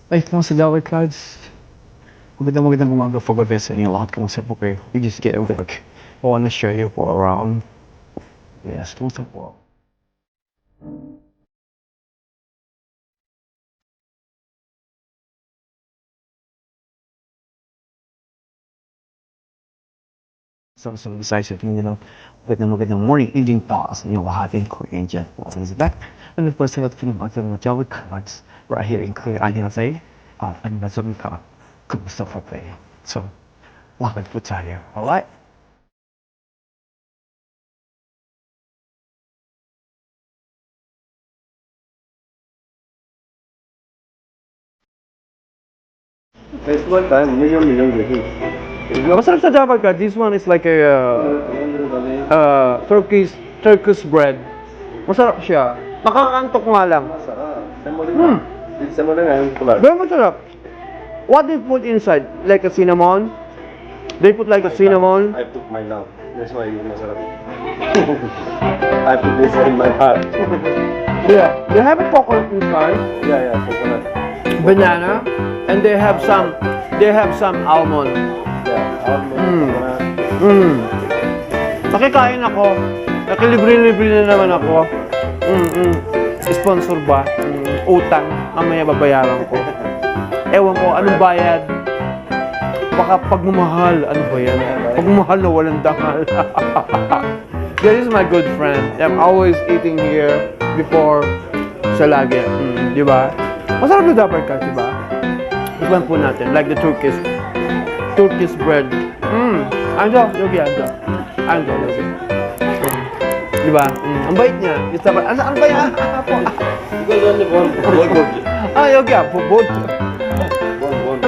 Ay, kamusta daw kay Cards? Magandang umaga po gabi sa inyo lahat. Kamusta po kayo? We just get work. I wanna show you po around. Yes, kamusta po? So decisive, magandang morning, evening pa sa inyo lahat in Korean dyan. Welcome back. And of course, sa lahat po ng mga Java Cards right here in Korea. Ano say? Ano na sabi ka? Kamusta po kayo? So, lakad po tayo. Alright? It's one time, million views. Masarap sa Java Card. This one is like a Turkish bread. Masarap siya. Nakakantok nga lang. Masarap. Isa mo na nga yung kulat. Very masarap. What they put inside? Like a cinnamon? They put like a cinnamon? I put my love. That's why yung masarap. I put this in my heart. Yeah. They have a coconut inside, Yeah, coconut. banana, and they have some almond. Yeah, almond, coconut. Nakikain ako. Nakilibre-libre na naman ako. Sponsor ba? Utang. Mamaya babayaran ko. Ewan ko, anong bayad? Baka pagmamahal. Ano ba yan? Pagmamahal na walang dangal. This is my good friend. I'm always eating here before sa lagi. Di ba? Masarap na dapat ka, di ba? Iban po natin. Like the Turkish bread. Ando, yogi, ando. Ando, yogi. Di ba? Ang bait niya. Ano ba yan? Because only one boy. Yogi, bubod.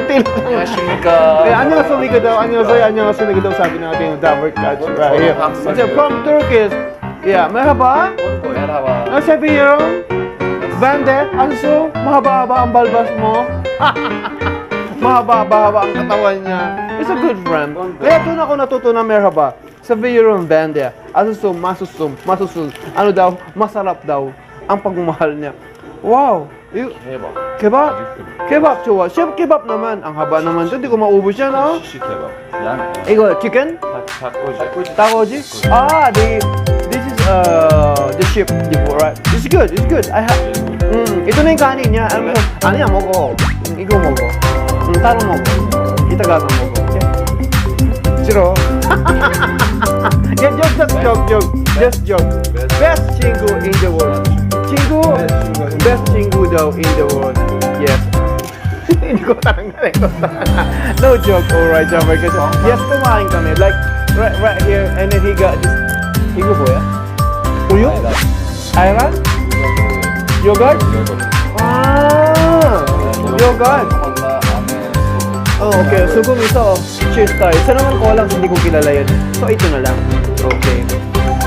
안녕하십니까. 네, 안녕하십니까 daw. 안녕하십니까 daw sabi natin yung Dabber Catch right here. So, from Turkish. Yeah, merhaba. Merhaba. Seviyorum. Ben de. Also, mahaba-haba ang balbas mo. Mahaba-haba ang katawan niya. He's a good friend. Kaya doon ako natutunan merhaba. Seviyorum ben de. Also, masusul. Ano daw? Masarap daw ang pagmamahal niya. Wow. 대박. Kebab? Kebab 좋아. Chef kebab naman. Ang haba naman doon. Di ko maubos yan, oh. 시시 대박. 양. 이거 chicken? 닭꼬지. Takoji? This is the chip right? It's good. I have. ito na yung kanin niya. Ano yan 먹어. 이거 먹어. 따로 먹어. 이따가 먹어. Okay? 싫어. Just joke. Best 친구 in the world. Best 친구 daw in the world. Yes. Hindi ko tanggalin ko. No joke, alright, Jumper. Kasi yes, kumain kami. Like, right here. And then he got this. 이거 뭐야? 우유? Ayran? Yogurt? Yogurt. Okay. Sugo ito. Cheers tayo. Isa naman ko lang, hindi ko kilala yun. So, ito na lang. Okay.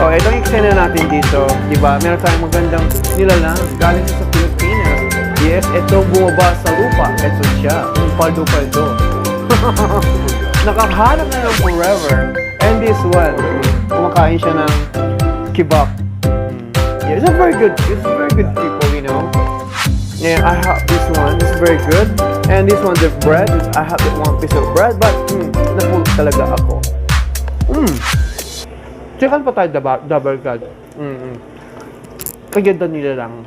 Ito yung eksena natin dito. Diba? Meron tayong magandang nilalang galing sa Pilipinas. Yes, ito bumaba sa lupa. Ito siya. Yung paldo-paldo. Nakahanap na ng forever. And this one, kumakain siya ng kebab. Yeah, it's very good people, you know. Yeah, I have this one. It's very good. And this one, the bread. I have that one piece of bread, but napull talaga ako. Checkan pa tayo double god. Kaganda nila lang.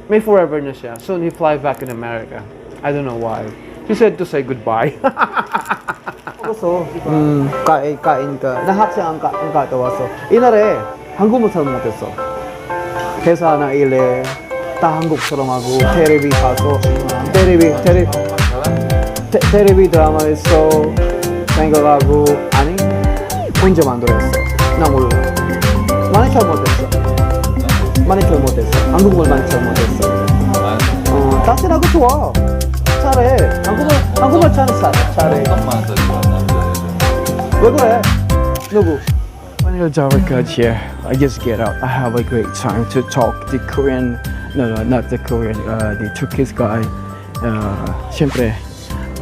May forever na siya. Soon he fly back in America. I don't know why. He said to say goodbye. 그래서 kain ka. 나학생 안 갔다 와서 이날에 한국말 잘 못했어. 회사 나 일에 다 한국처럼 하고 테레비 봐서 테레비 드라마에서 생각하고 아니 혼자 만들었어. 나 몰라. 많이 잘 못했어. 한국말 많이 잘 못했어. 다시 나고 좋아. 잘해. 한국말 잘해. 왜 그래? 누구? When you're Java Coach here, I just get out. I have a great time to talk the Korean, no, not the Korean, the Turkish guy. Siyempre,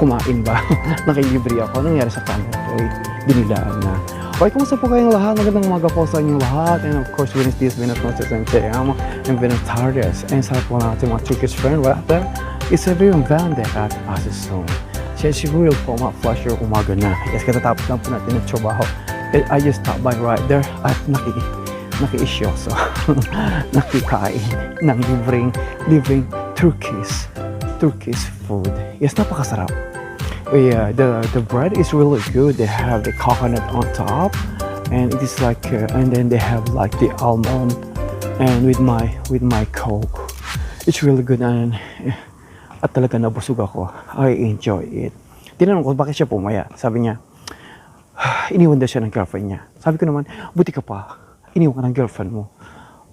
kumain ba? Nakilibre ako. Anong nangyari sa camera ko? Binilaan na. Okay, kumusta po kayong lahat? Magandang umaga po sa inyong lahat. And of course, Venus Diaz, Venus Noches, and Te Amo, and Venus Tardes. And sa po natin mga Turkish friend, right there. Isabel Vande at Asison. Siya siguro po ma-flush your umaga na. Yes, katatapos lang po natin ng trabaho. I just stopped by right there at naki-isyoso. Nakikain ng libreng Turkish food. Yes, napakasarap. Yeah, the bread is really good. They have the coconut on top, and it is like, and then they have like the almond, and with my coke, it's really good. And at talaga nabusog ako. I enjoy it. Tinanong ko bakit siya pumaya. Sabi niya, iniwan daw siya ng girlfriend niya. Sabi ko naman, buti ka pa. Iniwan ka ng girlfriend mo.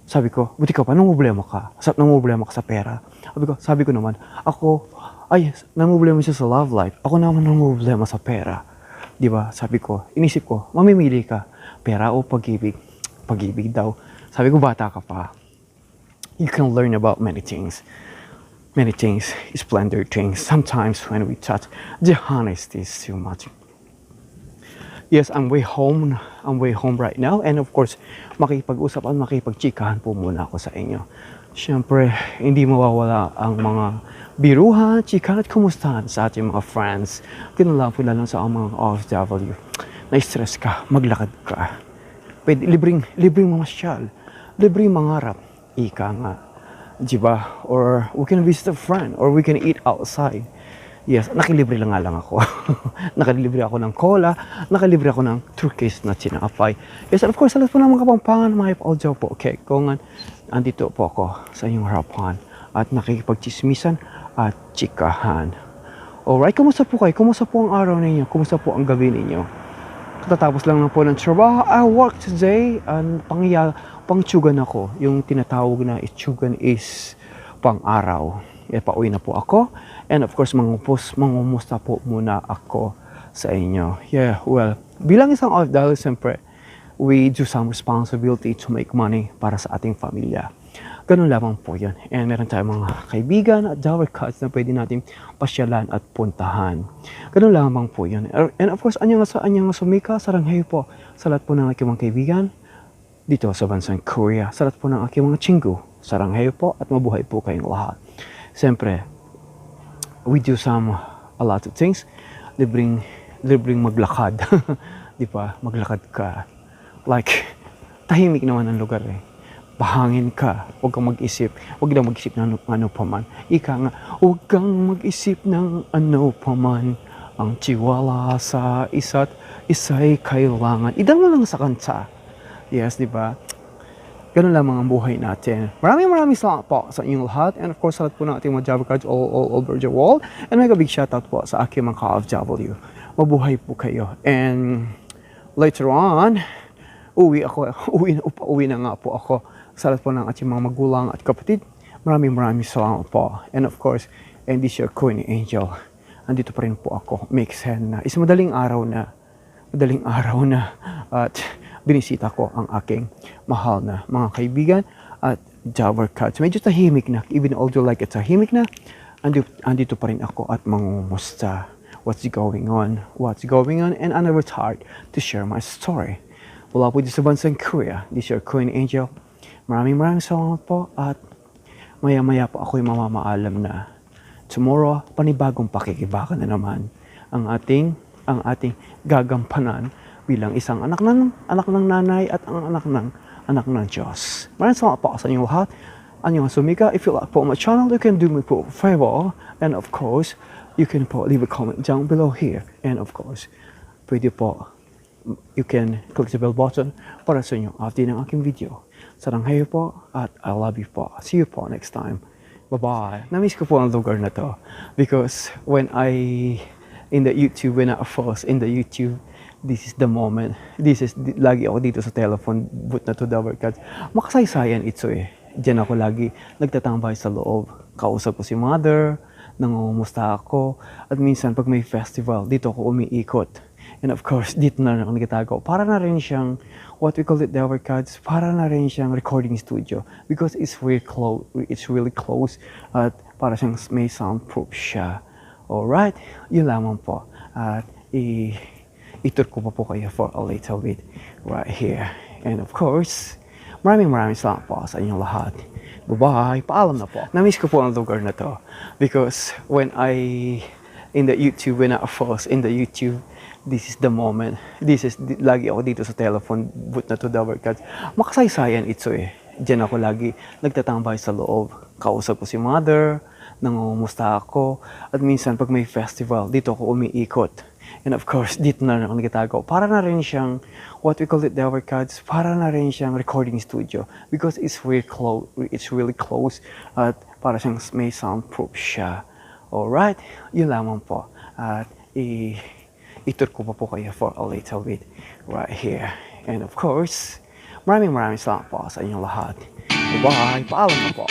Sabi ko, buti ka pa, namumblema ka. Namumblema ka sa pera. Sabi ko naman, namumblema siya sa love life. Ako naman namumblema sa pera. Di ba? Sabi ko, inisip ko, mamimili ka. Pera o pag-ibig? Pag-ibig daw. Sabi ko, bata ka pa. You can learn about many things. Many things, splendor things. Sometimes when we touch, the honesty is too much. Yes, I'm way home right now. And of course, makipag-usap at makipag-chikahan po muna ako sa inyo. Siyempre, hindi mawawala ang mga biruhan, chikahan at kumustahan sa ating mga friends. Ganun lang po lalo sa mga OFW. Na-stress ka, maglakad ka. Pwede, libreng mamasyal, libreng mangarap. Ika nga. Diba? Or we can visit a friend, or we can eat outside. Yes, nakilibre lang nga lang ako. Nakalibre ako ng cola, nakalibre ako ng Turkish na tinapay. Yes, and of course, sa lahat po ng mga Kapampangan, mga audio po. Okay, kung andito po ako sa inyong harapan at nakikipagchismisan at chikahan. Alright, kumusta po kayo? Kumusta po ang araw ninyo? Kumusta po ang gabi ninyo? Katatapos lang na po ng trabaho. I work today and pangtsugan ako. Yung tinatawag na itsugan is pang-araw. Pauwi na po ako. And of course, mangumusta po muna ako sa inyo. Yeah, well, bilang isang OFW, siyempre, we do some responsibility to make money para sa ating pamilya. Ganun lamang po yun. And meron tayong mga kaibigan at Dower Cuts na pwede natin pasyalan at puntahan. Ganun lamang po yun. And of course, anyang sumika, saranghayo po sa lahat po ng aking mga kaibigan dito sa bansang Korea. Sa lahat po ng aking mga chinggu, saranghayo po at mabuhay po kayong lahat. Siyempre, we do a lot of things. Libreng maglakad. Di ba? Maglakad ka. Like, tahimik naman ang lugar eh. Bahangin ka. Huwag kang mag-isip. Huwag lang mag-isip ng ano pa man. Ika nga, huwag kang mag-isip ng ano pa man. Ang tiwala sa isa't isa'y kailangan. Idang mo lang sa kanta. Yes, di ba? Ganun lamang ang buhay natin. Maraming salamat po sa inyong lahat. And of course, sa lahat po ng ating mga Java cards all over the world. And mega big shoutout po sa aking mga ka-OFW. Mabuhay po kayo. And later on, uwi na nga po ako sa lahat po ng ating mga magulang at kapatid. Maraming salamat po. And of course, and this your Queen Angel. Andito pa rin po ako. Makes sense na. Madaling araw na. At binisita ko ang aking mahal na mga kaibigan at Java Cuts. Medyo tahimik na. Even although like it's tahimik na, andito pa rin ako at mangumusta. What's going on? And I'm never tired to share my story. Wala po dito sa bansang Korea. This is your Queen Angel. Maraming salamat po at maya-maya po ako'y mamamaalam na tomorrow, panibagong pakikibaka na naman ang ating gagampanan bilang isang anak ng nanay at ang anak ng Diyos. Maraming salamat po sa inyong lahat. Anyong sumika. If you like po my channel, you can do me po a favor. And of course, you can po leave a comment down below here. And of course, pwede po, you can click the bell button para sa inyong update ng aking video. Saranghayo po at I love you po. See you po next time. Bye-bye. Namiss ko po ang lugar na to because when I first in the YouTube, this is the moment. Lagi ako dito sa telephone booth na to, Dower Cuts. Makasaysayan ito eh. Diyan ako lagi nagtatambay sa loob. Kausap ko si mother, nangungumusta ako. At minsan pag may festival, dito ako umiikot. And of course, dito na ako nagtatago. Para na rin siyang, what we call it, Dower Cuts, para na rin siyang recording studio. Because it's really close. At para siyang may soundproof siya. Alright, yun lamang po. At itur ko pa po kayo for a little bit right here. And of course, maraming salamat po sa inyong lahat. Bye-bye. Paalam na po. Na-miss ko po ang lugar na to. Because when I first in the YouTube, this is the moment. Lagi ako dito sa telephone booth na to, Dover Cats. Makasaysayan ito eh. Diyan ako lagi nagtatambay sa loob. Kausap ko si mother, nangungumusta ako. At minsan pag may festival, dito ako umiikot. And of course, dito na ako nagtatago. Para na rin siyang, what we call it, Dover Cats, para na rin siyang recording studio. Because it's really close. At para siyang may soundproof siya. Alright, yun lamang po. At itur ko pa po kayo for a little bit right here. And of course, maraming salamat po sa inyong lahat. Bye! Paalam na po!